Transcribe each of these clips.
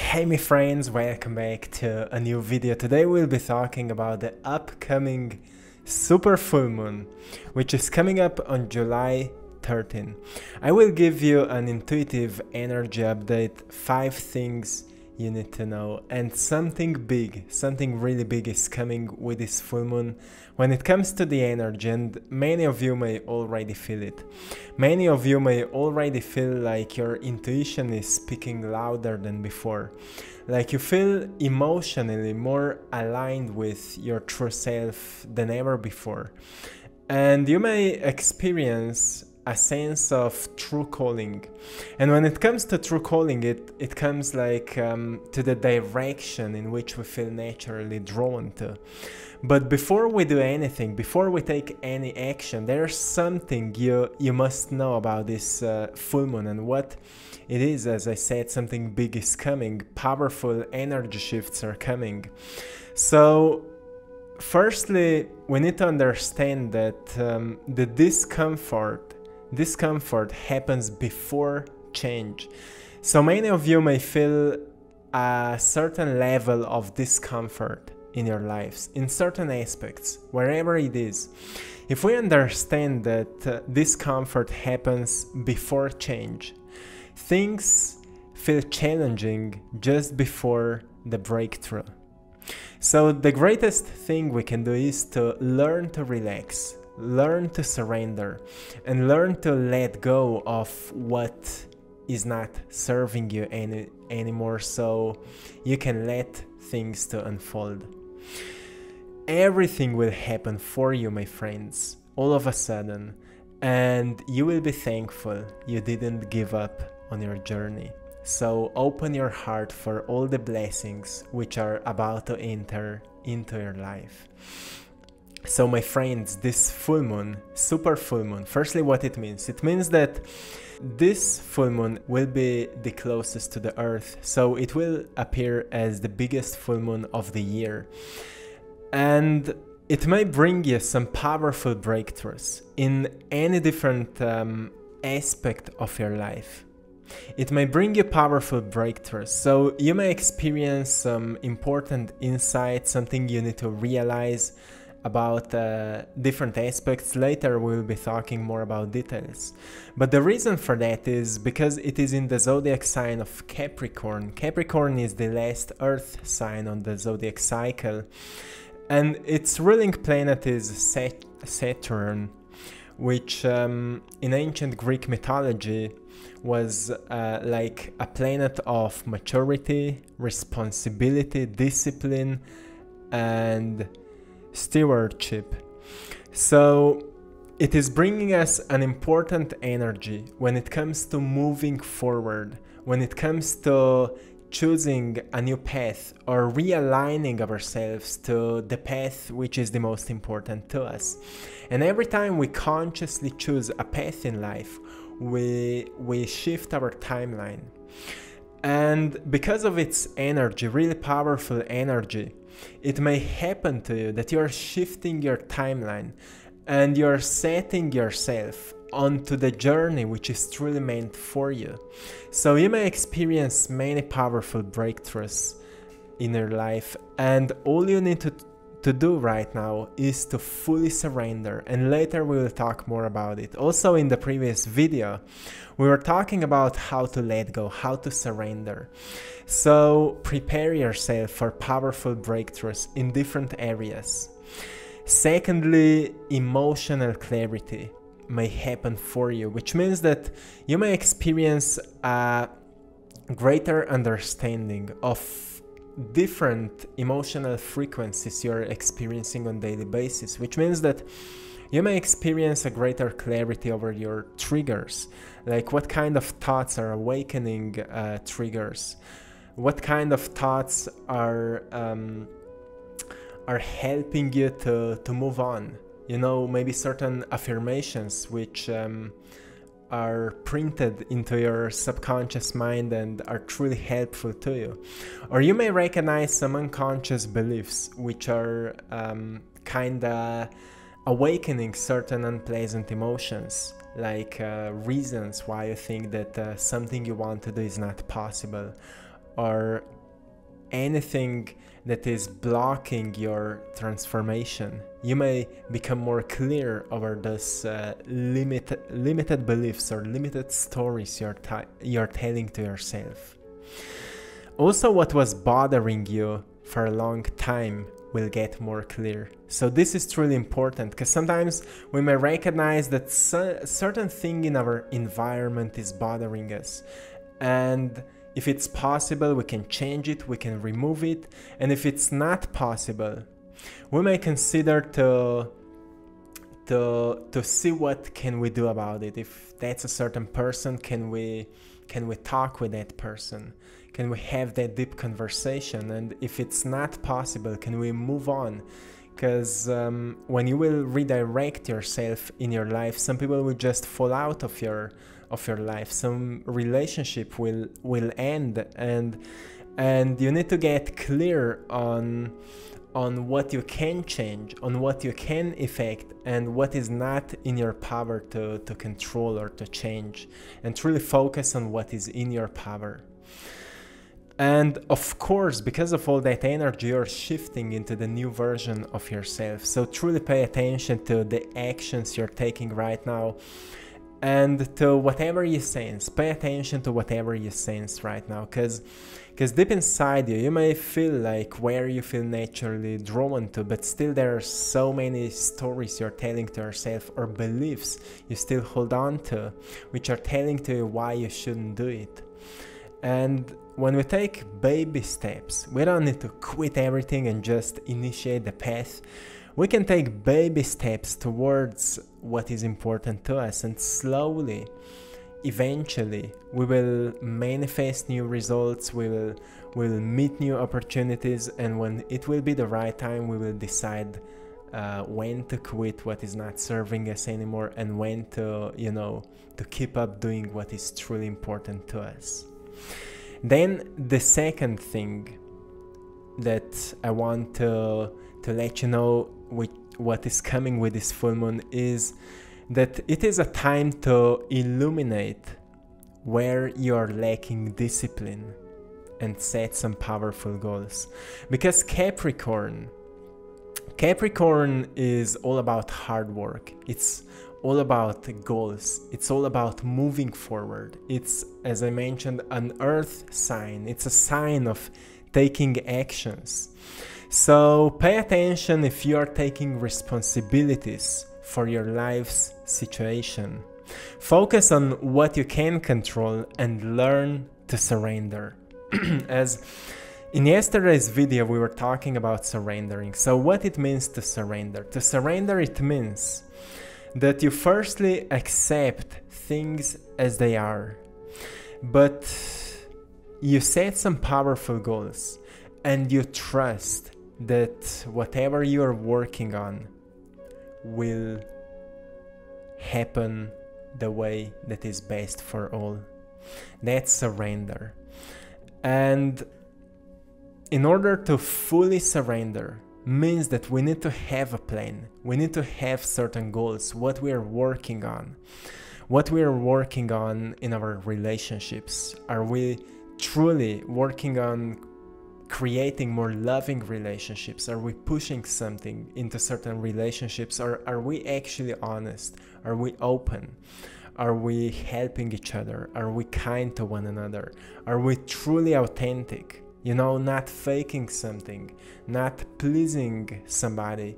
Hey my friends, welcome back to a new video. Today we'll be talking about the upcoming super full moon, which is coming up on July 13. I will give you an intuitive energy update, 5 things you need to know, and something big, something really big is coming with this full moon when it comes to the energy, and many of you may already feel it. Many of you may already feel like your intuition is speaking louder than before, like you feel emotionally more aligned with your true self than ever before, and you may experience a sense of true calling. And when it comes to true calling, it comes like to the direction in which we feel naturally drawn to. But before we do anything, before we take any action, there's something you must know about this full moon and what it is. As I said, something big is coming, powerful energy shifts are coming. So firstly, we need to understand that the discomfort happens before change. So many of you may feel a certain level of discomfort in your lives, in certain aspects, wherever it is. If we understand that discomfort happens before change, things feel challenging just before the breakthrough. So the greatest thing we can do is to learn to relax, learn to surrender, and learn to let go of what is not serving you anymore, so you can let things to unfold. Everything will happen for you, my friends, all of a sudden, and you will be thankful you didn't give up on your journey. So open your heart for all the blessings which are about to enter into your life. So my friends, this full moon, super full moon, firstly what it means. It means that this full moon will be the closest to the earth, so it will appear as the biggest full moon of the year. And it may bring you some powerful breakthroughs in any different aspect of your life. It may bring you powerful breakthroughs, so you may experience some important insights, something you need to realize about different aspects. Later we will be talking more about details. But the reason for that is because it is in the zodiac sign of Capricorn. Capricorn is the last earth sign on the zodiac cycle, and its ruling planet is Saturn, which in ancient Greek mythology was like a planet of maturity, responsibility, discipline, and stewardship. So it is bringing us an important energy when it comes to moving forward, when it comes to choosing a new path or realigning ourselves to the path which is the most important to us. And every time we consciously choose a path in life, we shift our timeline. And because of its energy, really powerful energy, it may happen to you that you're shifting your timeline and you're setting yourself onto the journey which is truly meant for you. So you may experience many powerful breakthroughs in your life, and all you need to do right now is to fully surrender, and later we will talk more about it. Also in the previous video we were talking about how to let go, how to surrender. So prepare yourself for powerful breakthroughs in different areas. Secondly, emotional clarity may happen for you, which means that you may experience a greater understanding of different emotional frequencies you're experiencing on a daily basis, which means that you may experience a greater clarity over your triggers, like what kind of thoughts are awakening triggers, what kind of thoughts are helping you to move on. You know, maybe certain affirmations which are printed into your subconscious mind and are truly helpful to you. Or you may recognize some unconscious beliefs which are kinda awakening certain unpleasant emotions, like reasons why you think that something you want to do is not possible, or anything that is blocking your transformation. You may become more clear over those limited beliefs or limited stories you're telling to yourself. Also, what was bothering you for a long time will get more clear. So this is truly important, because sometimes we may recognize that certain thing in our environment is bothering us, and if it's possible, we can change it, we can remove it. And if it's not possible, we may consider to see what can we do about it. If that's a certain person, can we talk with that person? Can we have that deep conversation? And if it's not possible, can we move on? Because when you will redirect yourself in your life, some people will just fall out of your life. Some relationship will end, and you need to get clear on what you can change, on what you can affect, and what is not in your power to control or to change, and truly focus on what is in your power. And of course, because of all that energy, you're shifting into the new version of yourself. So truly pay attention to the actions you're taking right now, and to whatever you sense. Pay attention to whatever you sense right now, because deep inside you may feel like where you feel naturally drawn to, but still there are so many stories you're telling to yourself, or beliefs you still hold on to, which are telling to you why you shouldn't do it. And when we take baby steps, we don't need to quit everything and just initiate the path. We can take baby steps towards what is important to us, and slowly, eventually, we will manifest new results, we'll meet new opportunities, and when it will be the right time, we will decide when to quit what is not serving us anymore, and when to keep up doing what is truly important to us. Then the second thing that I want to let you know with what is coming with this full moon is that it is a time to illuminate where you are lacking discipline and set some powerful goals. Because Capricorn is all about hard work. It's all about goals. It's all about moving forward. It's, as I mentioned, an earth sign. It's a sign of taking actions. So pay attention if you are taking responsibilities for your life's situation. Focus on what you can control and learn to surrender. As in yesterday's video, we were talking about surrendering. So what it means to surrender? To surrender, it means that you firstly accept things as they are, but you set some powerful goals, and you trust that whatever you are working on will happen the way that is best for all. That's surrender. And in order to fully surrender means that we need to have a plan. We need to have certain goals, what we are working on. What we are working on in our relationships. Are we truly working on creating more loving relationships? Are we pushing something into certain relationships, or are we actually honest? Are we open? Are we helping each other? Are we kind to one another? Are we truly authentic? Not faking something, not pleasing somebody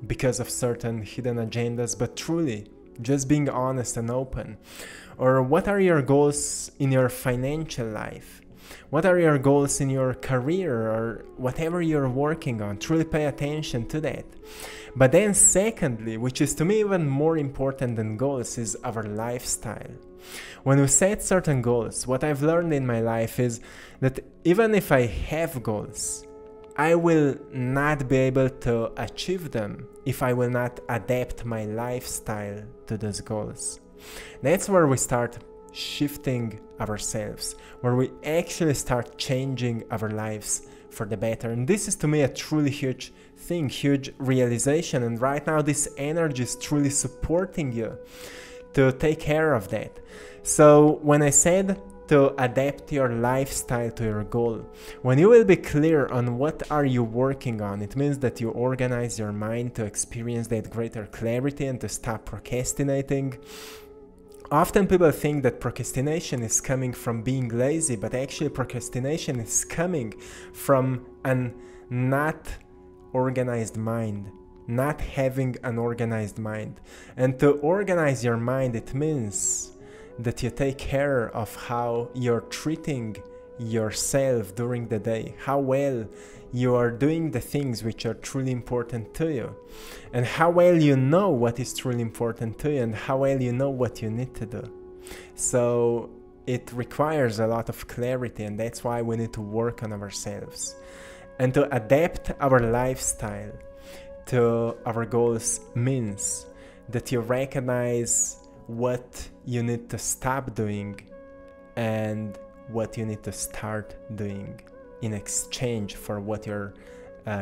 because of certain hidden agendas, but truly just being honest and open. Or what are your goals in your financial life? What are your goals in your career, or whatever you're working on? Truly pay attention to that. But then secondly, which is to me even more important than goals, is our lifestyle. When we set certain goals, what I've learned in my life is that even if I have goals, I will not be able to achieve them if I will not adapt my lifestyle to those goals. That's where we start shifting ourselves, where we actually start changing our lives for the better. And this is to me a truly huge thing, huge realization. And right now this energy is truly supporting you to take care of that. So when I said to adapt your lifestyle to your goal. When you will be clear on what are you working on, it means that you organize your mind to experience that greater clarity and to stop procrastinating. Often people think that procrastination is coming from being lazy, but actually procrastination is coming from an not organized mind, not having an organized mind. And to organize your mind, it means that you take care of how you're treating yourself during the day, how well you are doing the things which are truly important to you, and how well you know what is truly important to you, and how well you know what you need to do. So it requires a lot of clarity, and that's why we need to work on ourselves. And to adapt our lifestyle to our goals means that you recognize what you need to stop doing and what you need to start doing in exchange for what you're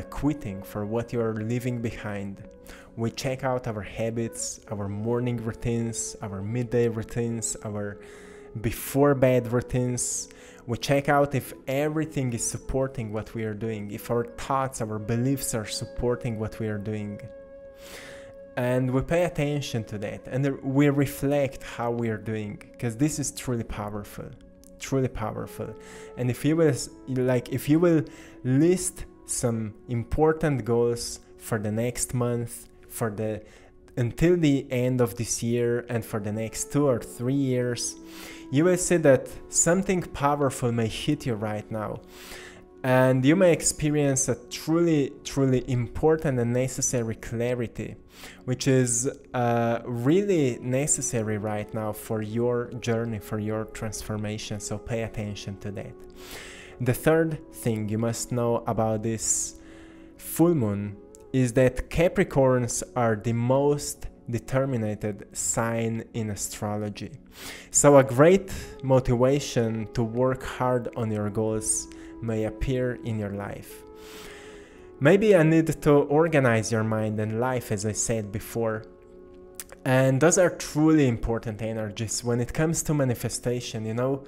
quitting, for what you're leaving behind. We check out our habits, our morning routines, our midday routines, our before bed routines. We check out if everything is supporting what we are doing, if our thoughts, our beliefs are supporting what we are doing. And we pay attention to that, and we reflect how we are doing, because this is truly powerful. And if you will list some important goals for the next month, until the end of this year, and for the next 2 or 3 years, you will see that something powerful may hit you right now, and you may experience a truly important and necessary clarity, which is really necessary right now for your journey, for your transformation. So pay attention to that. The third thing you must know about this full moon is that Capricorns are the most determined sign in astrology. So a great motivation to work hard on your goals may appear in your life. Maybe a need to organize your mind and life, as I said before. And those are truly important energies when it comes to manifestation, you know.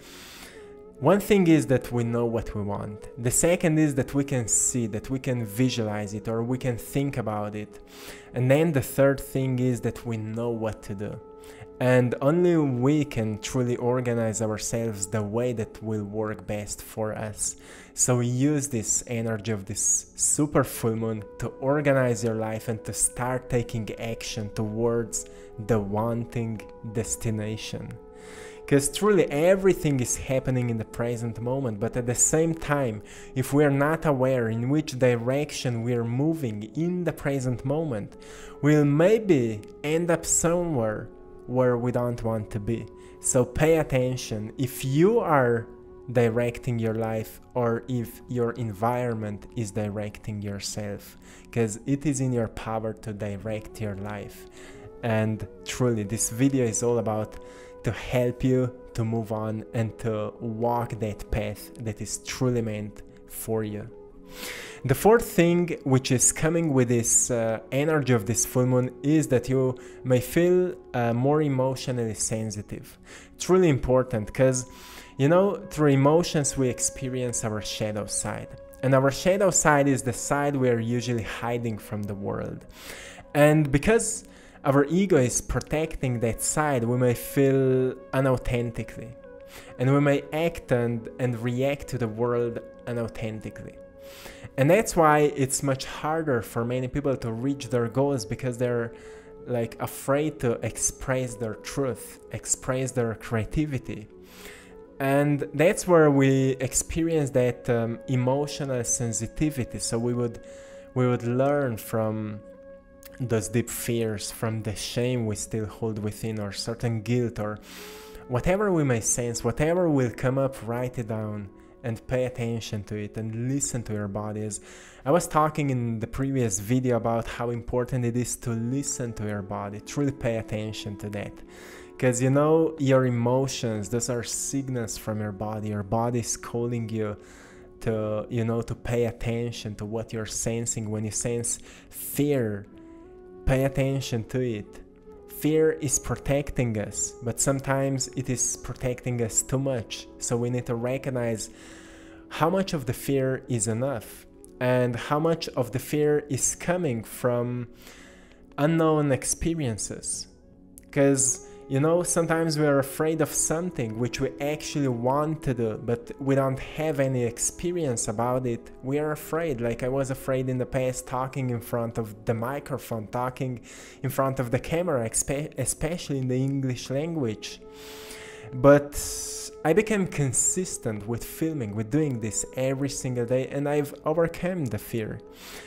One thing is that we know what we want. The second is that we can see, that we can visualize it, or we can think about it. And then the third thing is that we know what to do. And only we can truly organize ourselves the way that will work best for us. So use this energy of this super full moon to organize your life and to start taking action towards the wanting destination. Because truly everything is happening in the present moment, but at the same time, if we are not aware in which direction we are moving in the present moment, we'll maybe end up somewhere where we don't want to be. So pay attention if you are directing your life or if your environment is directing yourself, because it is in your power to direct your life. And truly this video is all about to help you to move on and to walk that path that is truly meant for you. The fourth thing which is coming with this energy of this full moon is that you may feel more emotionally sensitive. Truly important, because you know, through emotions we experience our shadow side. And our shadow side is the side we are usually hiding from the world. And because our ego is protecting that side, we may feel unauthentically. And we may act and react to the world unauthentically. And that's why it's much harder for many people to reach their goals, because they're like afraid to express their truth, express their creativity. And that's where we experience that emotional sensitivity. So we would learn from those deep fears, from the shame we still hold within, or certain guilt, or whatever we may sense, whatever will come up, write it down and pay attention to it and listen to your bodies. I was talking in the previous video about how important it is to listen to your body, truly pay attention to that. Because you know, your emotions, those are signals from your body. Your body is calling you to, you know, to pay attention to what you're sensing. When you sense fear, pay attention to it. fear is protecting us, but sometimes it is protecting us too much. So we need to recognize how much of the fear is enough and how much of the fear is coming from unknown experiences. Because, you know, sometimes we are afraid of something which we actually want to do, but we don't have any experience about it. We are afraid. Like I was afraid in the past talking in front of the microphone, talking in front of the camera, especially in the English language. But I became consistent with filming, with doing this every single day, and I've overcome the fear.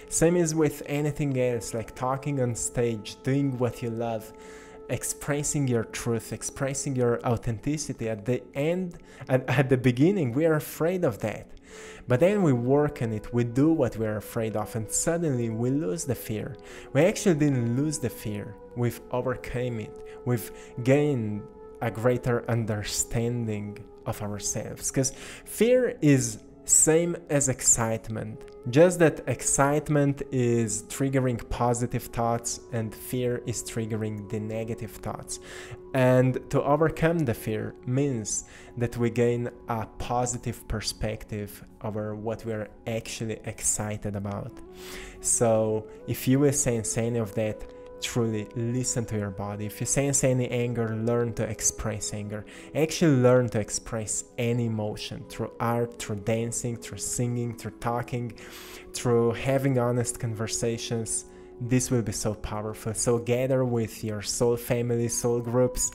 Same is with anything else, like talking on stage, doing what you love, expressing your truth, expressing your authenticity. At the end, at the beginning, we are afraid of that. But then we work on it, we do what we are afraid of, and suddenly we lose the fear. We actually didn't lose the fear, we've overcome it, we've gained a greater understanding of ourselves. Because fear is same as excitement, just that excitement is triggering positive thoughts and fear is triggering the negative thoughts. And to overcome the fear means that we gain a positive perspective over what we are actually excited about. So if you will sense any of that, truly listen to your body. If you sense any anger, learn to express anger. Actually learn to express any emotion through art, through dancing, through singing, through talking, through having honest conversations. This will be so powerful. So gather with your soul family, soul groups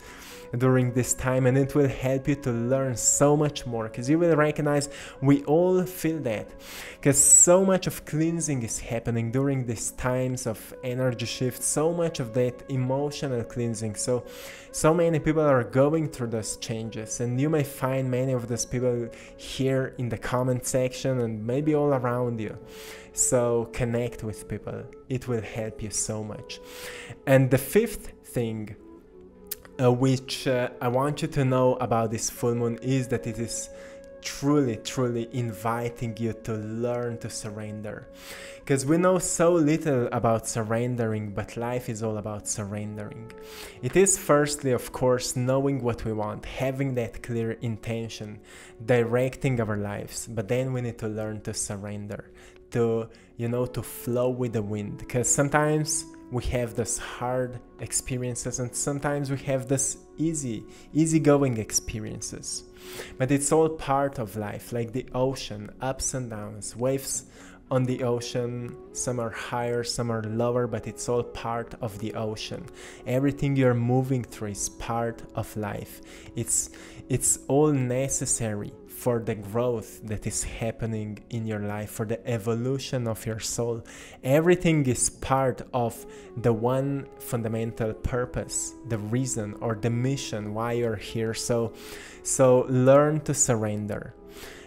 during this time, and it will help you to learn so much more, because you will recognize we all feel that, because so much of cleansing is happening during these times of energy shift, so much of that emotional cleansing. So many people are going through those changes, and you may find many of those people here in the comment section and maybe all around you. So connect with people, it will help you so much. And the fifth thing which I want you to know about this full moon is that it is truly inviting you to learn to surrender. Because we know so little about surrendering, but life is all about surrendering. It is firstly, of course, knowing what we want, having that clear intention, directing our lives, but then we need to learn to surrender, to, you know, to flow with the wind. Because sometimes we have this hard experiences and sometimes we have this easygoing experiences. But it's all part of life, like the ocean, ups and downs, waves on the ocean, some are higher, some are lower, but it's all part of the ocean. Everything you're moving through is part of life. It's all necessary for the growth that is happening in your life, for the evolution of your soul. Everything is part of the one fundamental purpose, the reason or the mission why you're here. So learn to surrender.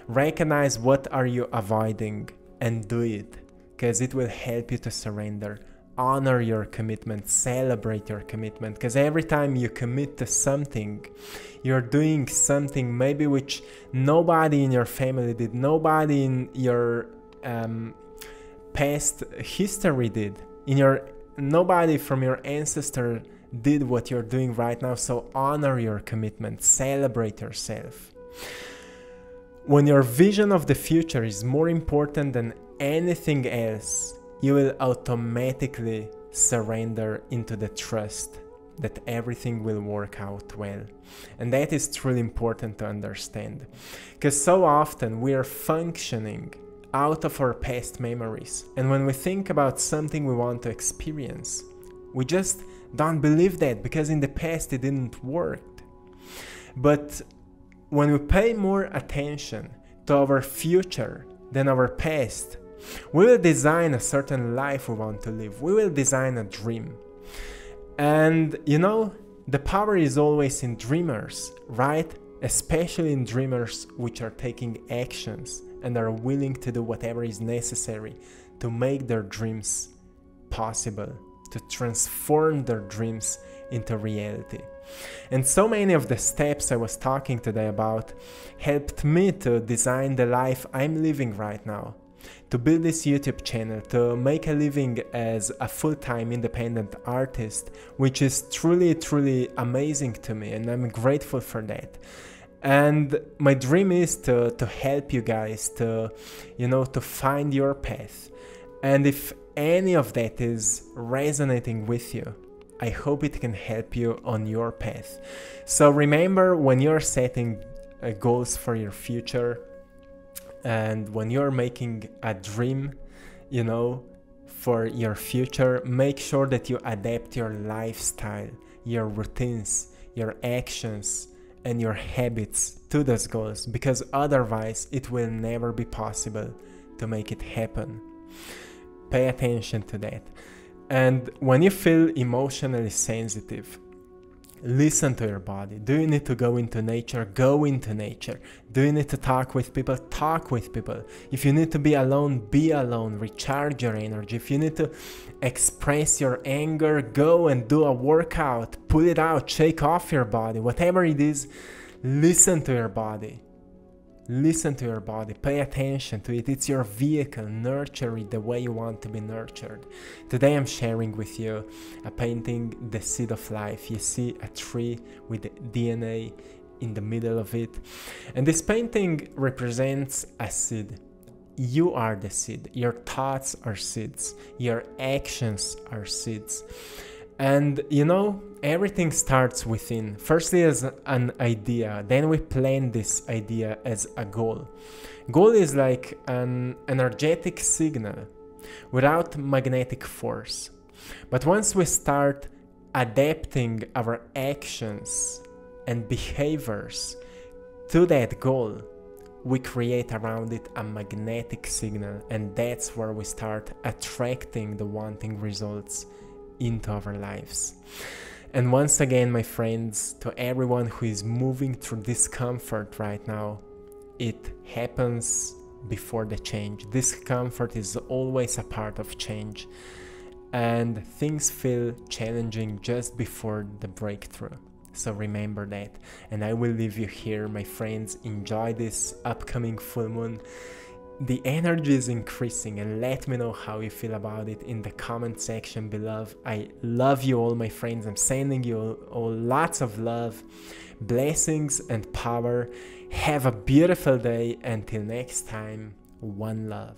Recognize what are you avoiding and do it, because it will help you to surrender. Honor your commitment, celebrate your commitment, because every time you commit to something, you're doing something maybe which nobody in your family did, nobody in your past history did, nobody from your ancestor did what you're doing right now. So honor your commitment, celebrate yourself. When your vision of the future is more important than anything else, you will automatically surrender into the trust that everything will work out well. And that is truly important to understand, because so often we are functioning out of our past memories, and when we think about something we want to experience, we just don't believe that because in the past it didn't work. But when we pay more attention to our future than our past, we will design a certain life we want to live. We will design a dream. And you know, the power is always in dreamers, right? Especially in dreamers which are taking actions and are willing to do whatever is necessary to make their dreams possible, to transform their dreams into reality. And so many of the steps I was talking today about helped me to design the life I'm living right now. to build this YouTube channel, to make a living as a full-time independent artist, which is truly, truly amazing to me, and I'm grateful for that. And my dream is to help you guys to, to find your path. And if any of that is resonating with you, I hope it can help you on your path. So remember, when you're setting goals for your future, and when you're making a dream, for your future, make sure that you adapt your lifestyle, your routines, your actions, and your habits to those goals, because otherwise it will never be possible to make it happen. Pay attention to that. And when you feel emotionally sensitive, listen to your body. Do you need to go into nature? Go into nature. Do you need to talk with people? Talk with people. If you need to be alone, be alone. Recharge your energy. If you need to express your anger, go and do a workout. Pull it out. Shake off your body. Whatever it is, listen to your body. Listen to your body. Pay attention to it. It's your vehicle. Nurture it the way you want to be nurtured. Today I'm sharing with you a painting, The Seed of Life. You see a tree with DNA in the middle of it. And this painting represents a seed. You are the seed. Your thoughts are seeds. Your actions are seeds. And everything starts within. Firstly as an idea, then we plan this idea as a goal. Goal is like an energetic signal without magnetic force. But once we start adapting our actions and behaviors to that goal, we create around it a magnetic signal, and that's where we start attracting the wanting results into our lives. And once again, my friends, to everyone who is moving through discomfort right now, it happens before the change. Discomfort is always a part of change, and things feel challenging just before the breakthrough. So remember that. And I will leave you here, my friends. Enjoy this upcoming full moon. The energy is increasing, and let me know how you feel about it in the comment section below. I love you all, my friends. I'm sending you all lots of love, blessings, and power. Have a beautiful day. Until next time, one love.